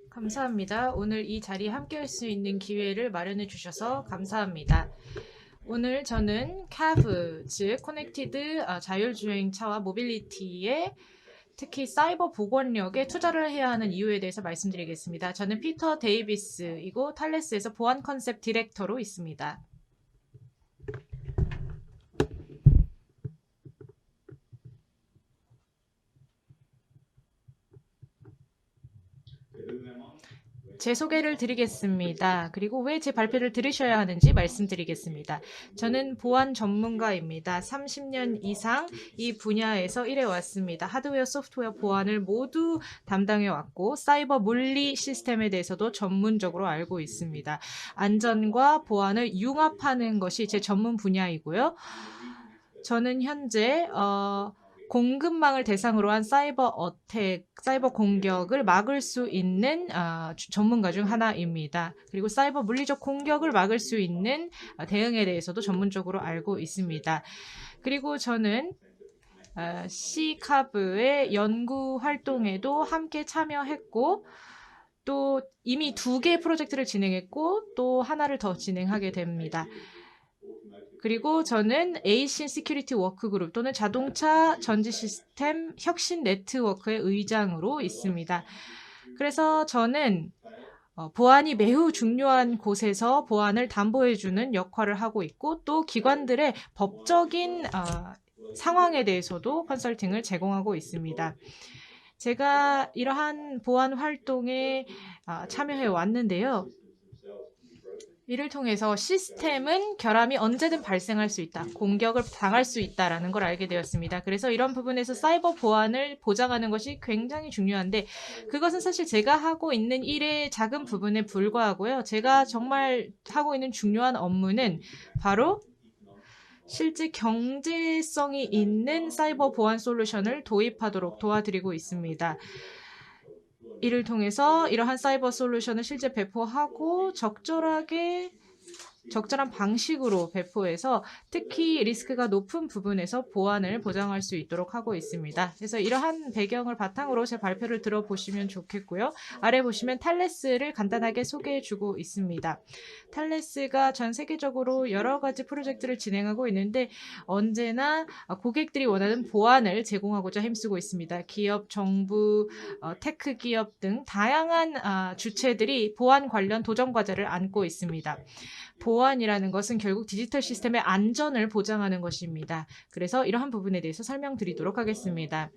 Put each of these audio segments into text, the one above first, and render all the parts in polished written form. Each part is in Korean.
감사합니다. 오늘 이 자리에 함께할 수 있는 기회를 마련해 주셔서 감사합니다. 오늘 저는 CAV, 즉 커넥티드 자율주행차와 모빌리티에 특히 사이버 보건력에 투자를 해야 하는 이유에 대해서 말씀드리겠습니다. 저는 피터 데이비스이고 탈레스에서 보안 컨셉 디렉터로 있습니다. 제 소개를 드리겠습니다. 그리고 왜 제 발표를 들으셔야 하는지 말씀드리겠습니다. 저는 보안 전문가입니다. 30년 이상 이 분야에서 일해왔습니다. 하드웨어, 소프트웨어 보안을 모두 담당해왔고 사이버 물리 시스템에 대해서도 전문적으로 알고 있습니다. 안전과 보안을 융합하는 것이 제 전문 분야이고요. 저는 현재 공급망을 대상으로 한 사이버 어택, 사이버 공격을 막을 수 있는 전문가 중 하나입니다. 그리고 사이버 물리적 공격을 막을 수 있는 대응에 대해서도 전문적으로 알고 있습니다. 그리고 저는 C카브의 연구 활동에도 함께 참여했고 또 이미 2개 프로젝트를 진행했고 또 하나를 더 진행하게 됩니다. 그리고 저는 에이신 시큐리티 워크그룹 또는 자동차 전지 시스템 혁신 네트워크의 의장으로 있습니다. 그래서 저는 보안이 매우 중요한 곳에서 보안을 담보해주는 역할을 하고 있고 또 기관들의 법적인 상황에 대해서도 컨설팅을 제공하고 있습니다. 제가 이러한 보안 활동에 참여해 왔는데요. 이를 통해서 시스템은 결함이 언제든 발생할 수 있다. 공격을 당할 수 있다라는 걸 알게 되었습니다. 그래서 이런 부분에서 사이버 보안을 보장하는 것이 굉장히 중요한데 그것은 사실 제가 하고 있는 일의 작은 부분에 불과하고요. 제가 정말 하고 있는 중요한 업무는 바로 실제 경제성이 있는 사이버 보안 솔루션을 도입하도록 도와드리고 있습니다. 이를 통해서 이러한 사이버 솔루션을 실제 배포하고 적절한 방식으로 배포해서 특히 리스크가 높은 부분에서 보안을 보장할 수 있도록 하고 있습니다. 그래서 이러한 배경을 바탕으로 제 발표를 들어보시면 좋겠고요. 아래 보시면 탈레스를 간단하게 소개해주고 있습니다. 탈레스가 전 세계적으로 여러 가지 프로젝트를 진행하고 있는데 언제나 고객들이 원하는 보안을 제공하고자 힘쓰고 있습니다. 기업, 정부, 테크 기업 등 다양한 주체들이 보안 관련 도전 과제를 안고 있습니다. 보안이라는 것은 결국 디지털 시스템의 안전을 보장하는 것입니다. 그래서 이러한 부분에 대해서 설명드리도록 하겠습니다.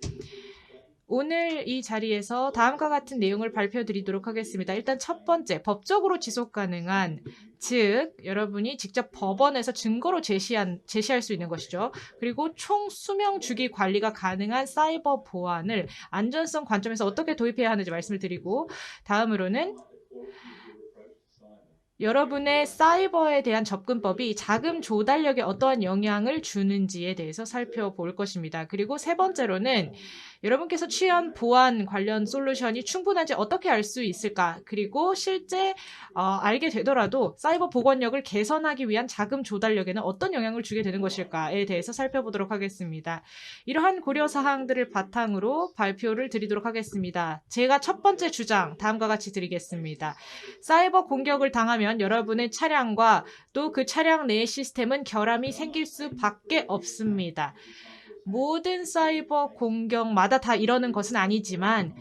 오늘 이 자리에서 다음과 같은 내용을 발표드리도록 하겠습니다. 일단 첫 번째, 법적으로 지속 가능한, 즉 여러분이 직접 법원에서 증거로 제시할 수 있는 것이죠. 그리고 총 수명 주기 관리가 가능한 사이버 보안을 안전성 관점에서 어떻게 도입해야 하는지 말씀을 드리고 다음으로는 여러분의 사이버에 대한 접근법이 자금 조달력에 어떠한 영향을 주는지에 대해서 살펴볼 것입니다. 그리고 세 번째로는 여러분께서 취한 보안 관련 솔루션이 충분한지 어떻게 알 수 있을까? 그리고 실제 알게 되더라도 사이버 보건력을 개선하기 위한 자금 조달력에는 어떤 영향을 주게 되는 것일까에 대해서 살펴보도록 하겠습니다. 이러한 고려사항들을 바탕으로 발표를 드리도록 하겠습니다. 제가 첫 번째 주장 다음과 같이 드리겠습니다. 사이버 공격을 당하면 여러분의 차량과 또 그 차량 내의 시스템은 결함이 생길 수밖에 없습니다. 모든 사이버 공격마다 다 이러는 것은 아니지만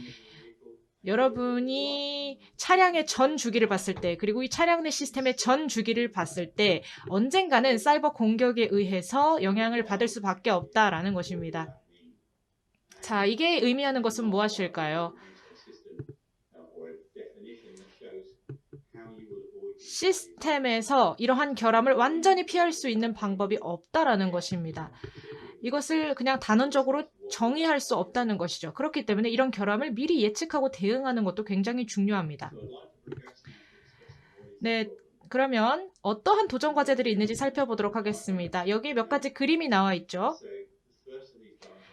여러분이 차량의 전 주기를 봤을 때 그리고 이 차량 내 시스템의 전 주기를 봤을 때 언젠가는 사이버 공격에 의해서 영향을 받을 수밖에 없다라는 것입니다. 자, 이게 의미하는 것은 무엇일까요? 시스템에서 이러한 결함을 완전히 피할 수 있는 방법이 없다라는 것입니다. 이것을 그냥 단언적으로 정의할 수 없다는 것이죠. 그렇기 때문에 이런 결함을 미리 예측하고 대응하는 것도 굉장히 중요합니다. 네, 그러면 어떠한 도전 과제들이 있는지 살펴보도록 하겠습니다. 여기 몇 가지 그림이 나와 있죠.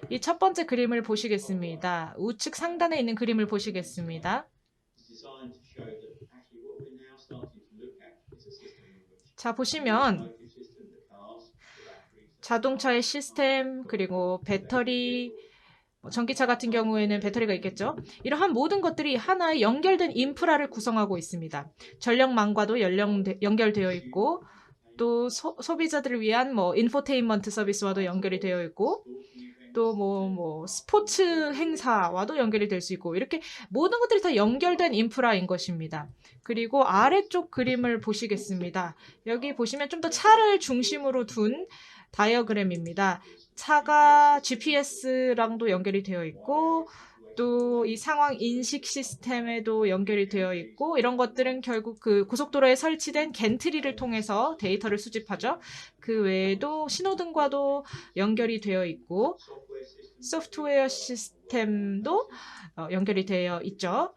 이 첫 번째 그림을 보시겠습니다. 우측 상단에 있는 그림을 보시겠습니다. 자, 보시면 자동차의 시스템, 그리고 배터리, 전기차 같은 경우에는 배터리가 있겠죠. 이러한 모든 것들이 하나의 연결된 인프라를 구성하고 있습니다. 전력망과도 연결되어 있고 또 소비자들을 위한 인포테인먼트 서비스와도 연결이 되어 있고 또 스포츠 행사와도 연결이 될 수 있고 이렇게 모든 것들이 다 연결된 인프라인 것입니다. 그리고 아래쪽 그림을 보시겠습니다. 여기 보시면 좀 더 차를 중심으로 둔 다이어그램입니다. 차가 GPS랑도 연결이 되어 있고 또 이 상황 인식 시스템에도 연결이 되어 있고 이런 것들은 결국 그 고속도로에 설치된 겐트리를 통해서 데이터를 수집하죠. 그 외에도 신호등과도 연결이 되어 있고 소프트웨어 시스템도 연결이 되어 있죠.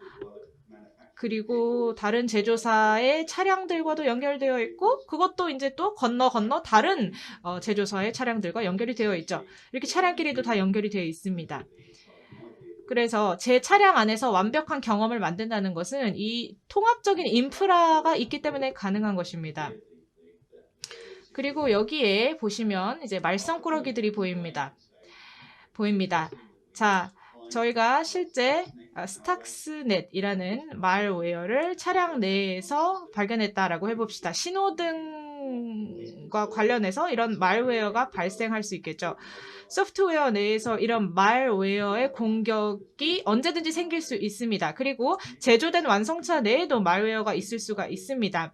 그리고 다른 제조사의 차량들과도 연결되어 있고 그것도 이제 또 건너 다른 제조사의 차량들과 연결이 되어 있죠. 이렇게 차량끼리도 다 연결이 되어 있습니다. 그래서 제 차량 안에서 완벽한 경험을 만든다는 것은 이 통합적인 인프라가 있기 때문에 가능한 것입니다. 그리고 여기에 보시면 이제 말썽꾸러기들이 보입니다. 자, 저희가 실제 스탁스넷이라는 말웨어를 차량 내에서 발견했다라고 해봅시다. 신호등과 관련해서 이런 말웨어가 발생할 수 있겠죠. 소프트웨어 내에서 이런 말웨어의 공격이 언제든지 생길 수 있습니다. 그리고 제조된 완성차 내에도 말웨어가 있을 수가 있습니다.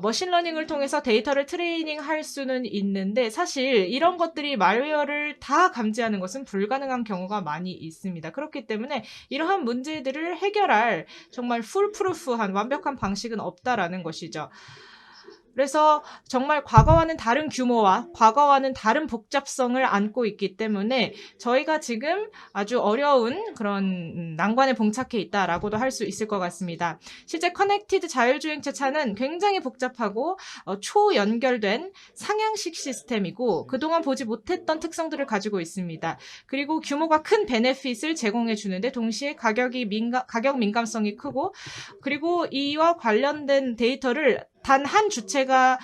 머신러닝을 통해서 데이터를 트레이닝할 수는 있는데 사실 이런 것들이 말웨어를 다 감지하는 것은 불가능한 경우가 많이 있습니다. 그렇기 때문에 이러한 문제들을 해결할 정말 풀프루프한 완벽한 방식은 없다라는 것이죠. 그래서 정말 과거와는 다른 규모와 과거와는 다른 복잡성을 안고 있기 때문에 저희가 지금 아주 어려운 그런 난관에 봉착해 있다라고도 할 수 있을 것 같습니다. 실제 커넥티드 자율주행차 차는 굉장히 복잡하고 초연결된 상향식 시스템이고 그동안 보지 못했던 특성들을 가지고 있습니다. 그리고 규모가 큰 베네핏을 제공해 주는데 동시에 가격 민감성이 크고 그리고 이와 관련된 데이터를 단 한 주체가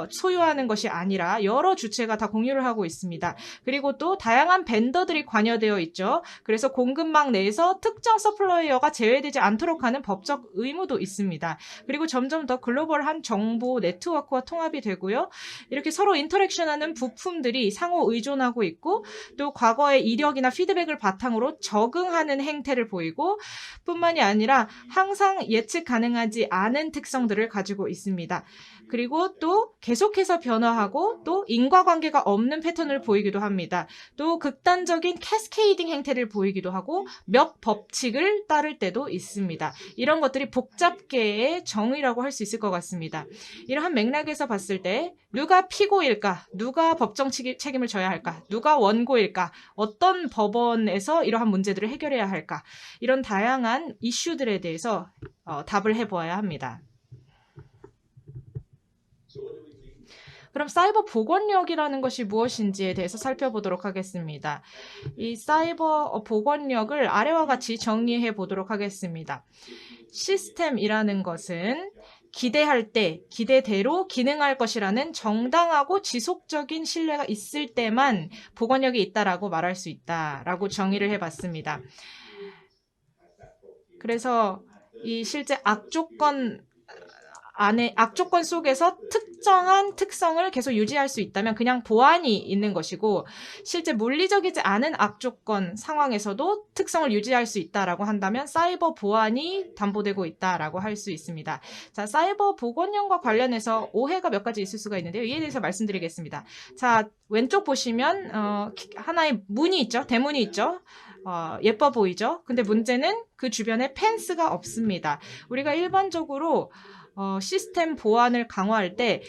소유하는 것이 아니라 여러 주체가 다 공유를 하고 있습니다. 그리고 또 다양한 벤더들이 관여되어 있죠. 그래서 공급망 내에서 특정 서플라이어가 제외되지 않도록 하는 법적 의무도 있습니다. 그리고 점점 더 글로벌한 정보 네트워크와 통합이 되고요. 이렇게 서로 인터랙션하는 부품들이 상호 의존하고 있고 또 과거의 이력이나 피드백을 바탕으로 적응하는 행태를 보이고 뿐만이 아니라 항상 예측 가능하지 않은 특성들을 가지고 있습니다. 그리고 또 계속해서 변화하고 또 인과관계가 없는 패턴을 보이기도 합니다. 또 극단적인 캐스케이딩 행태를 보이기도 하고 몇 법칙을 따를 때도 있습니다. 이런 것들이 복잡계의 정의라고 할 수 있을 것 같습니다. 이러한 맥락에서 봤을 때 누가 피고일까? 누가 법정 책임을 져야 할까? 누가 원고일까? 어떤 법원에서 이러한 문제들을 해결해야 할까? 이런 다양한 이슈들에 대해서 답을 해보아야 합니다. 그럼 사이버 보건력이라는 것이 무엇인지에 대해서 살펴보도록 하겠습니다. 이 사이버 보건력을 아래와 같이 정리해 보도록 하겠습니다. 시스템이라는 것은 기대할 때 기대대로 기능할 것이라는 정당하고 지속적인 신뢰가 있을 때만 보건력이 있다라고 말할 수 있다라고 정의를 해봤습니다. 그래서 이 실제 악조건 속에서 특정한 특성을 계속 유지할 수 있다면 그냥 보안이 있는 것이고 실제 물리적이지 않은 악조건 상황에서도 특성을 유지할 수 있다라고 한다면 사이버 보안이 담보되고 있다라고 할 수 있습니다. 자, 사이버 보건력과 관련해서 오해가 몇 가지 있을 수가 있는데요. 이에 대해서 말씀드리겠습니다. 자, 왼쪽 보시면 하나의 문이 있죠. 대문이 있죠. 예뻐 보이죠. 근데 문제는 그 주변에 펜스가 없습니다. 우리가 일반적으로 시스템 보안을 강화할 때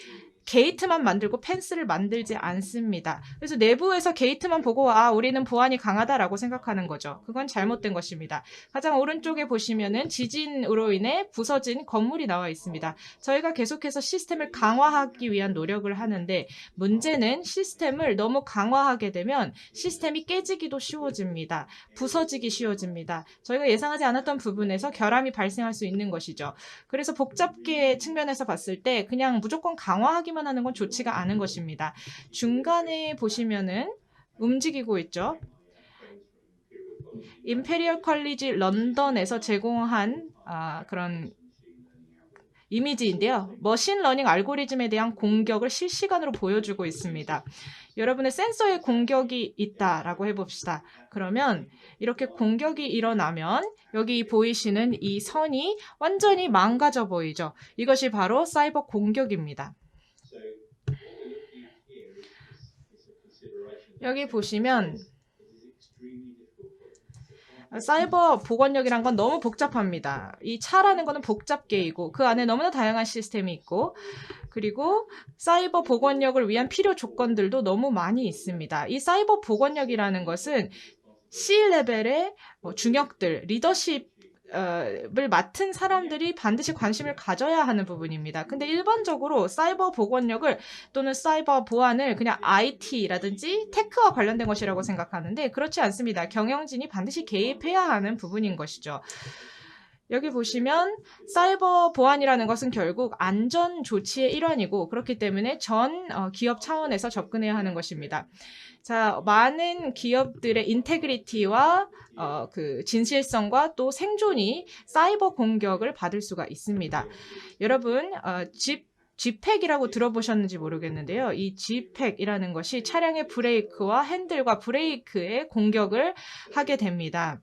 게이트만 만들고 펜스를 만들지 않습니다. 그래서 내부에서 게이트만 보고 우리는 보안이 강하다라고 생각하는 거죠. 그건 잘못된 것입니다. 가장 오른쪽에 보시면은 지진으로 인해 부서진 건물이 나와 있습니다. 저희가 계속해서 시스템을 강화하기 위한 노력을 하는데 문제는 시스템을 너무 강화하게 되면 시스템이 깨지기도 쉬워집니다. 부서지기 쉬워집니다. 저희가 예상하지 않았던 부분에서 결함이 발생할 수 있는 것이죠. 그래서 복잡계 측면에서 봤을 때 그냥 무조건 강화하기만 하는 건 좋지가 않은 것입니다. 중간에 보시면은 움직이고 있죠. 임페리얼 컬리지 런던에서 제공한 그런 이미지인데요. 머신러닝 알고리즘에 대한 공격을 실시간으로 보여주고 있습니다. 여러분의 센서에 공격이 있다라고 해봅시다. 그러면 이렇게 공격이 일어나면 여기 보이시는 이 선이 완전히 망가져 보이죠. 이것이 바로 사이버 공격입니다. 여기 보시면 사이버 보건력이란 건 너무 복잡합니다. 이 차라는 거는 복잡계이고 그 안에 너무나 다양한 시스템이 있고 그리고 사이버 보건력을 위한 필요 조건들도 너무 많이 있습니다. 이 사이버 보건력이라는 것은 C-레벨의 중역들, 리더십 을 맡은 사람들이 반드시 관심을 가져야 하는 부분입니다. 근데 일반적으로 사이버 보건력을 또는 사이버 보안을 그냥 IT라든지 테크와 관련된 것이라고 생각하는데 그렇지 않습니다. 경영진이 반드시 개입해야 하는 부분인 것이죠. 여기 보시면 사이버 보안이라는 것은 결국 안전 조치의 일환이고 그렇기 때문에 전 기업 차원에서 접근해야 하는 것입니다. 자, 많은 기업들의 인테그리티와 그 진실성과 또 생존이 사이버 공격을 받을 수가 있습니다. 여러분, G팩이라고 들어보셨는지 모르겠는데요. 이 G팩이라는 것이 차량의 브레이크와 핸들과 브레이크에 공격을 하게 됩니다.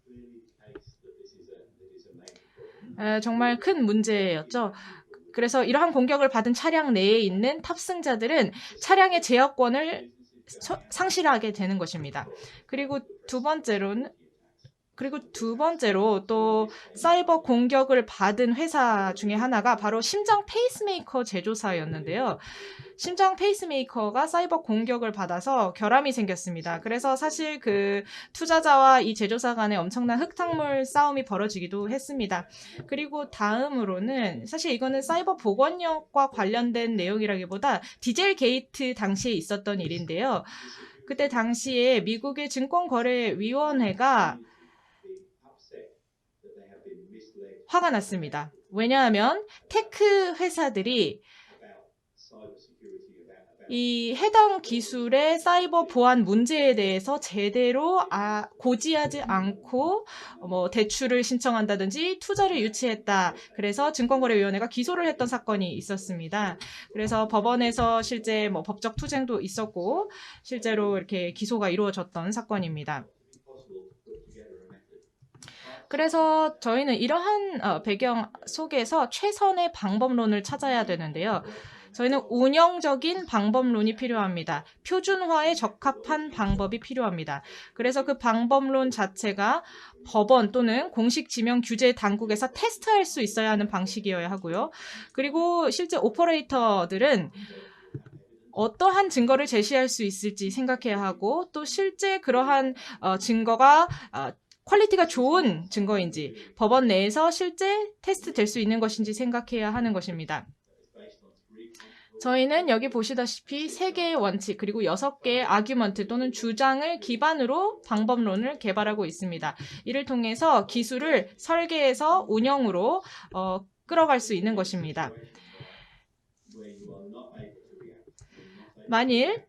정말 큰 문제였죠. 그래서 이러한 공격을 받은 차량 내에 있는 탑승자들은 차량의 제어권을 상실하게 되는 것입니다. 그리고 두 번째로 또 사이버 공격을 받은 회사 중에 하나가 바로 심장 페이스메이커 제조사였는데요. 심장 페이스메이커가 사이버 공격을 받아서 결함이 생겼습니다. 그래서 사실 그 투자자와 이 제조사 간에 엄청난 흙탕물 싸움이 벌어지기도 했습니다. 그리고 다음으로는 사실 이거는 사이버 보건력과 관련된 내용이라기보다 디젤 게이트 당시에 있었던 일인데요. 그때 당시에 미국의 증권거래위원회가 화가 났습니다. 왜냐하면 테크 회사들이 이 해당 기술의 사이버 보안 문제에 대해서 제대로 고지하지 않고 대출을 신청한다든지 투자를 유치했다. 그래서 증권거래위원회가 기소를 했던 사건이 있었습니다. 그래서 법원에서 실제 법적 투쟁도 있었고 실제로 이렇게 기소가 이루어졌던 사건입니다. 그래서 저희는 이러한 배경 속에서 최선의 방법론을 찾아야 되는데요. 저희는 운영적인 방법론이 필요합니다. 표준화에 적합한 방법이 필요합니다. 그래서 그 방법론 자체가 법원 또는 공식 지명 규제 당국에서 테스트할 수 있어야 하는 방식이어야 하고요. 그리고 실제 오퍼레이터들은 어떠한 증거를 제시할 수 있을지 생각해야 하고 또 실제 그러한 증거가 퀄리티가 좋은 증거인지 법원 내에서 실제 테스트 될 수 있는 것인지 생각해야 하는 것입니다. 저희는 여기 보시다시피 3개의 원칙 그리고 6개의 아규먼트 또는 주장을 기반으로 방법론을 개발하고 있습니다. 이를 통해서 기술을 설계해서 운영으로 끌어갈 수 있는 것입니다. 만일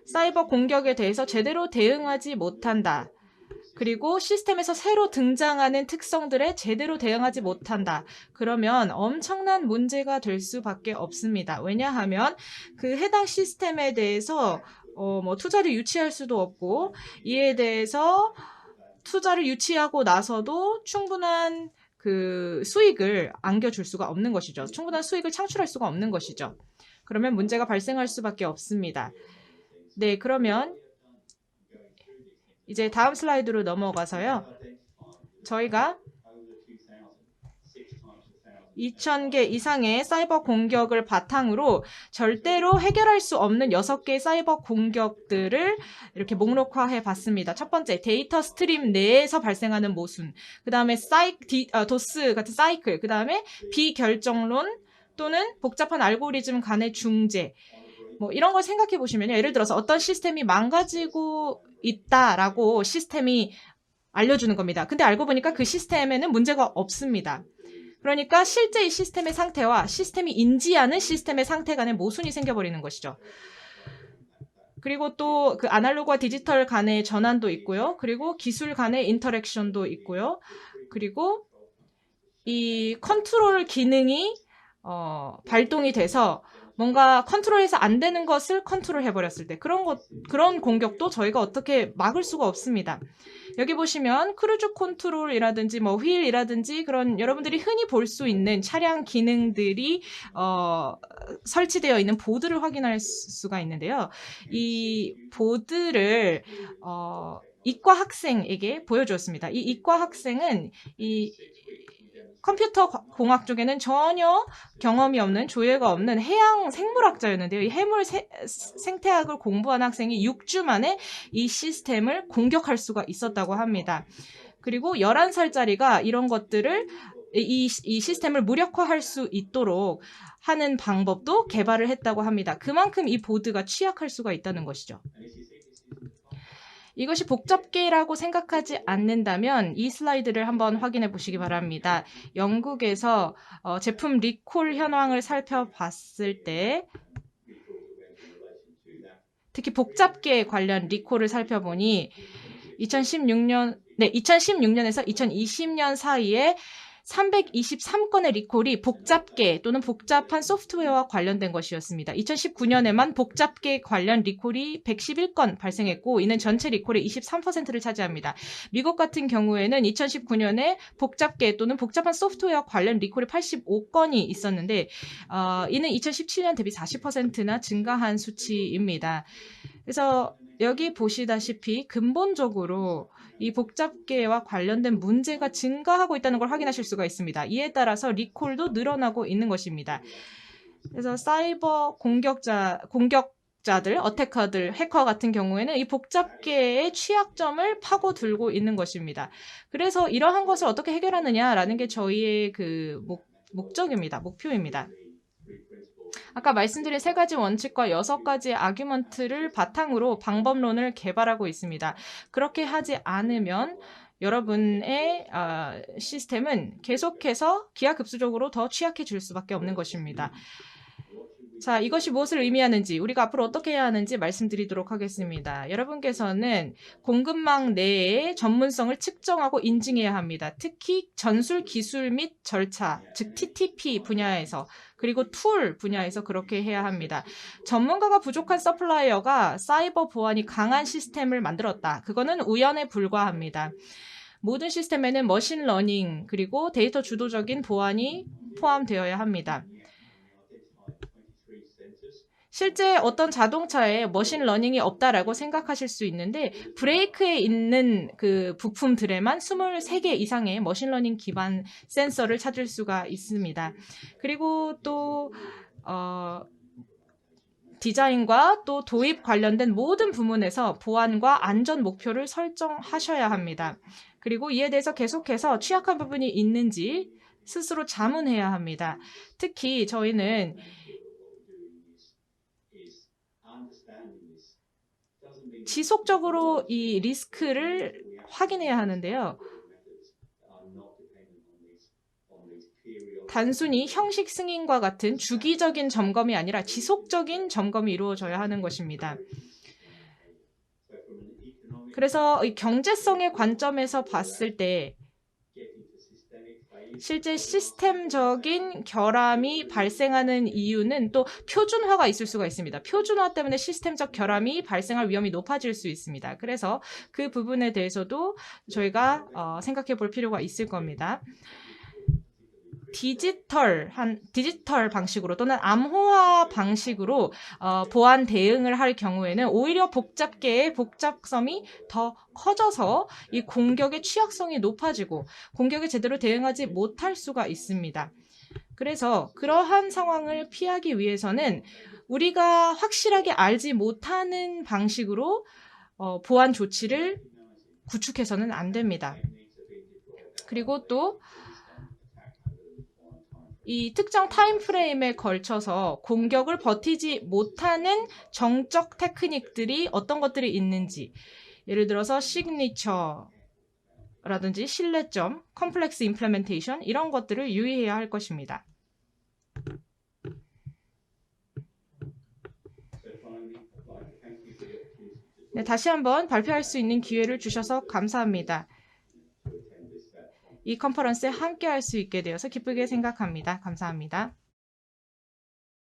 사이버 공격에 대해서 제대로 대응하지 못한다. 그리고 시스템에서 새로 등장하는 특성들에 제대로 대응하지 못한다. 그러면 엄청난 문제가 될 수밖에 없습니다. 왜냐하면 그 해당 시스템에 대해서 투자를 유치할 수도 없고 이에 대해서 투자를 유치하고 나서도 충분한 그 수익을 안겨줄 수가 없는 것이죠. 충분한 수익을 창출할 수가 없는 것이죠. 그러면 문제가 발생할 수밖에 없습니다. 네, 그러면 이제 다음 슬라이드로 넘어가서요. 저희가 2,000개 이상의 사이버 공격을 바탕으로 절대로 해결할 수 없는 6개의 사이버 공격들을 이렇게 목록화해 봤습니다. 첫 번째, 데이터 스트림 내에서 발생하는 모순. 그 다음에 도스 같은 사이클. 그 다음에 비결정론 또는 복잡한 알고리즘 간의 중재. 이런 걸 생각해 보시면요. 예를 들어서 어떤 시스템이 망가지고 있다라고 시스템이 알려주는 겁니다. 근데 알고 보니까 그 시스템에는 문제가 없습니다. 그러니까 실제 이 시스템의 상태와 시스템이 인지하는 시스템의 상태 간에 모순이 생겨버리는 것이죠. 그리고 또 그 아날로그와 디지털 간의 전환도 있고요. 그리고 기술 간의 인터랙션도 있고요. 그리고 이 컨트롤 기능이 발동이 돼서 뭔가 컨트롤해서 안 되는 것을 컨트롤 해버렸을 때 그런 공격도 저희가 어떻게 막을 수가 없습니다. 여기 보시면 크루즈 컨트롤이라든지 뭐 휠이라든지 그런 여러분들이 흔히 볼 수 있는 차량 기능들이 설치되어 있는 보드를 확인할 수가 있는데요. 이 보드를 이과 학생에게 보여주었습니다. 이 이과 학생은 이 컴퓨터 공학 쪽에는 전혀 경험이 없는 조예가 없는 해양 생물학자였는데요. 이 해물 생태학을 공부한 학생이 6주 만에 이 시스템을 공격할 수가 있었다고 합니다. 그리고 11살짜리가 이런 것들을 이 시스템을 무력화할 수 있도록 하는 방법도 개발을 했다고 합니다. 그만큼 이 보드가 취약할 수가 있다는 것이죠. 이것이 복잡계라고 생각하지 않는다면 이 슬라이드를 한번 확인해 보시기 바랍니다. 영국에서 제품 리콜 현황을 살펴봤을 때 특히 복잡계 관련 리콜을 살펴보니 2016년에서 2020년 사이에 323건의 리콜이 복잡계 또는 복잡한 소프트웨어와 관련된 것이었습니다. 2019년에만 복잡계 관련 리콜이 111건 발생했고 이는 전체 리콜의 23%를 차지합니다. 미국 같은 경우에는 2019년에 복잡계 또는 복잡한 소프트웨어 관련 리콜이 85건이 있었는데 이는 2017년 대비 40%나 증가한 수치입니다. 그래서 여기 보시다시피 근본적으로 이 복잡계와 관련된 문제가 증가하고 있다는 걸 확인하실 수가 있습니다. 이에 따라서 리콜도 늘어나고 있는 것입니다. 그래서 사이버 공격자들, 어태커들, 해커 같은 경우에는 이 복잡계의 취약점을 파고들고 있는 것입니다. 그래서 이러한 것을 어떻게 해결하느냐라는 게 저희의 그 목적입니다. 목표입니다. 아까 말씀드린 3가지 원칙과 6가지 아규먼트를 바탕으로 방법론을 개발하고 있습니다. 그렇게 하지 않으면 여러분의 시스템은 계속해서 기하급수적으로 더 취약해질 수밖에 없는 것입니다. 자, 이것이 무엇을 의미하는지, 우리가 앞으로 어떻게 해야 하는지 말씀드리도록 하겠습니다. 여러분께서는 공급망 내의 전문성을 측정하고 인증해야 합니다. 특히 전술 기술 및 절차, 즉 TTP 분야에서, 그리고 툴 분야에서 그렇게 해야 합니다. 전문가가 부족한 서플라이어가 사이버 보안이 강한 시스템을 만들었다. 그거는 우연에 불과합니다. 모든 시스템에는 머신러닝, 그리고 데이터 주도적인 보안이 포함되어야 합니다. 실제 어떤 자동차에 머신러닝이 없다라고 생각하실 수 있는데 브레이크에 있는 그 부품들에만 23개 이상의 머신러닝 기반 센서를 찾을 수가 있습니다. 그리고 또 디자인과 또 도입 관련된 모든 부문에서 보안과 안전 목표를 설정하셔야 합니다. 그리고 이에 대해서 계속해서 취약한 부분이 있는지 스스로 자문해야 합니다. 특히 저희는 지속적으로 이 리스크를 확인해야 하는데요. 단순히 형식 승인과 같은 주기적인 점검이 아니라 지속적인 점검이 이루어져야 하는 것입니다. 그래서 이 경제성의 관점에서 봤을 때 실제 시스템적인 결함이 발생하는 이유는 또 표준화가 있을 수가 있습니다. 표준화 때문에 시스템적 결함이 발생할 위험이 높아질 수 있습니다. 그래서 그 부분에 대해서도 저희가 생각해 볼 필요가 있을 겁니다. 디지털 방식으로 또는 암호화 방식으로 보안 대응을 할 경우에는 오히려 복잡계의 복잡성이 더 커져서 이 공격의 취약성이 높아지고 공격에 제대로 대응하지 못할 수가 있습니다. 그래서 그러한 상황을 피하기 위해서는 우리가 확실하게 알지 못하는 방식으로 보안 조치를 구축해서는 안 됩니다. 그리고 또 이 특정 타임 프레임에 걸쳐서 공격을 버티지 못하는 정적 테크닉들이 어떤 것들이 있는지, 예를 들어서 시그니처라든지 신뢰점, 컴플렉스 임플레멘테이션 이런 것들을 유의해야 할 것입니다. 네, 다시 한번 발표할 수 있는 기회를 주셔서 감사합니다. 이 컨퍼런스에 함께 할 수 있게 되어서 기쁘게 생각합니다. 감사합니다.